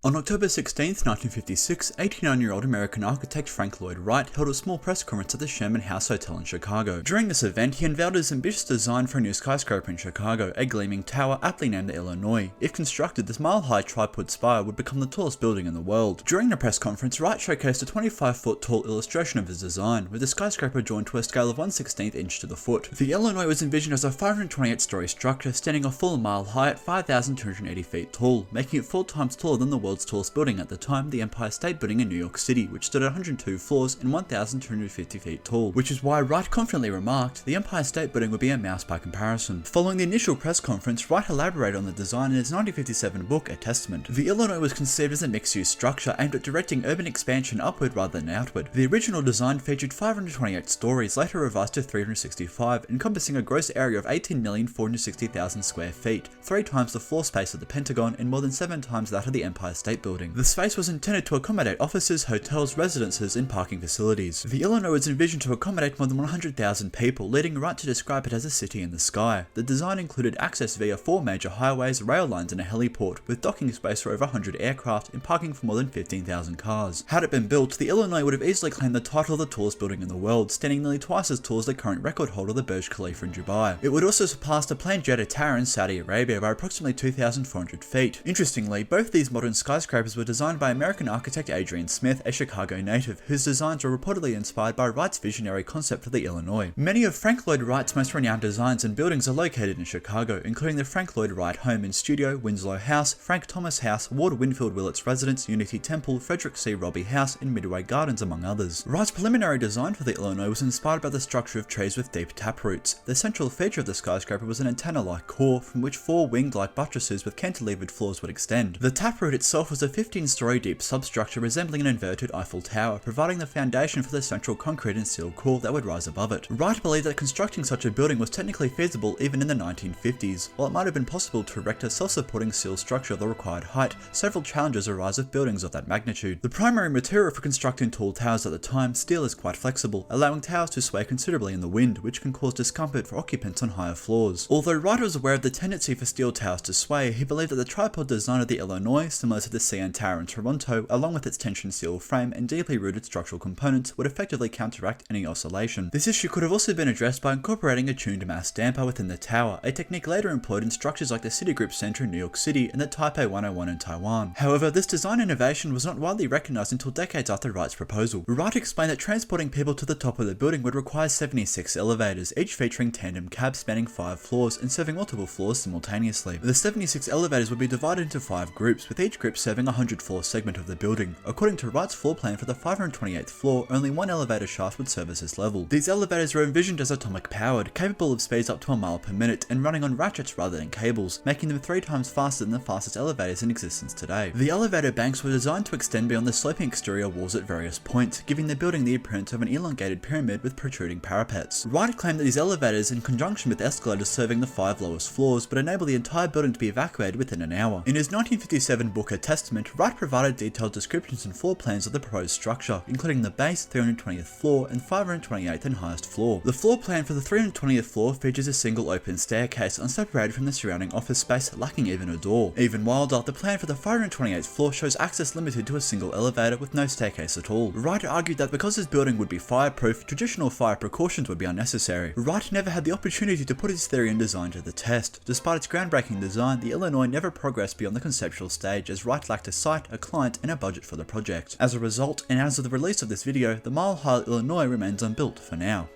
On October 16, 1956, 89-year-old American architect Frank Lloyd Wright held a small press conference at the Sherman House Hotel in Chicago. During this event, he unveiled his ambitious design for a new skyscraper in Chicago, a gleaming tower aptly named the Illinois. If constructed, this mile-high tripod spire would become the tallest building in the world. During the press conference, Wright showcased a 25-foot tall illustration of his design, with the skyscraper drawn to a scale of 1/16 inch to the foot. The Illinois was envisioned as a 528-story structure standing a full mile high at 5,280 feet tall, making it 4 times taller than the world's tallest building at the time, the Empire State Building in New York City, which stood at 102 floors and 1,250 feet tall, which is why Wright confidently remarked the Empire State Building would be a mouse by comparison. Following the initial press conference, Wright elaborated on the design in his 1957 book, A Testament. The Illinois was conceived as a mixed-use structure aimed at directing urban expansion upward rather than outward. The original design featured 528 stories, later revised to 365, encompassing a gross area of 18,460,000 square feet, 3 times the floor space of the Pentagon and more than 7 times that of the Empire State Building. The space was intended to accommodate offices, hotels, residences, and parking facilities. The Illinois was envisioned to accommodate more than 100,000 people, leading Wright to describe it as a city in the sky. The design included access via 4 major highways, rail lines, and a heliport, with docking space for over 100 aircraft and parking for more than 15,000 cars. Had it been built, the Illinois would have easily claimed the title of the tallest building in the world, standing nearly twice as tall as the current record holder, the Burj Khalifa in Dubai. It would also surpass the plain Jeddah Tower in Saudi Arabia by approximately 2,400 feet. Interestingly, both these modern skyscrapers were designed by American architect Adrian Smith, a Chicago native, whose designs were reportedly inspired by Wright's visionary concept of the Illinois. Many of Frank Lloyd Wright's most renowned designs and buildings are located in Chicago, including the Frank Lloyd Wright Home and Studio, Winslow House, Frank Thomas House, Ward Winfield Willits Residence, Unity Temple, Frederick C. Robbie House, and Midway Gardens, among others. Wright's preliminary design for the Illinois was inspired by the structure of trees with deep taproots. The central feature of the skyscraper was an antenna-like core, from which 4 winged-like buttresses with cantilevered floors would extend. The taproot itself was a 15-story deep substructure resembling an inverted Eiffel Tower, providing the foundation for the central concrete and steel core that would rise above it. Wright believed that constructing such a building was technically feasible even in the 1950s. While it might have been possible to erect a self-supporting steel structure of the required height, several challenges arise with buildings of that magnitude. The primary material for constructing tall towers at the time, steel, is quite flexible, allowing towers to sway considerably in the wind, which can cause discomfort for occupants on higher floors. Although Wright was aware of the tendency for steel towers to sway, he believed that the tripod design of the Illinois, similar to the CN Tower in Toronto, along with its tension steel frame and deeply rooted structural components, would effectively counteract any oscillation. This issue could have also been addressed by incorporating a tuned mass damper within the tower, a technique later employed in structures like the Citigroup Center in New York City and the Taipei 101 in Taiwan. However, this design innovation was not widely recognized until decades after Wright's proposal. Wright explained that transporting people to the top of the building would require 76 elevators, each featuring tandem cabs spanning 5 floors and serving multiple floors simultaneously. The 76 elevators would be divided into 5 groups, with each group serving a 100-floor segment of the building. According to Wright's floor plan for the 528th floor, only 1 elevator shaft would service this level. These elevators were envisioned as atomic-powered, capable of speeds up to a mile per minute, and running on ratchets rather than cables, making them 3 times faster than the fastest elevators in existence today. The elevator banks were designed to extend beyond the sloping exterior walls at various points, giving the building the appearance of an elongated pyramid with protruding parapets. Wright claimed that these elevators, in conjunction with escalators serving the 5 lowest floors, would enable the entire building to be evacuated within an hour. In his 1957 book, A Testament, Wright provided detailed descriptions and floor plans of the proposed structure, including the base, 320th floor, and 528th and highest floor. The floor plan for the 320th floor features a single open staircase unseparated from the surrounding office space, lacking even a door. Even wilder, the plan for the 528th floor shows access limited to a single elevator with no staircase at all. Wright argued that because his building would be fireproof, traditional fire precautions would be unnecessary. Wright never had the opportunity to put his theory and design to the test. Despite its groundbreaking design, the Illinois never progressed beyond the conceptual stage, as Wright lacked a site, a client, and a budget for the project. As a result, and as of the release of this video, the mile-high Illinois remains unbuilt for now.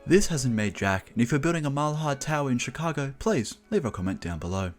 This hasn't made Jack, and if you're building a mile-high tower in Chicago, please leave a comment down below.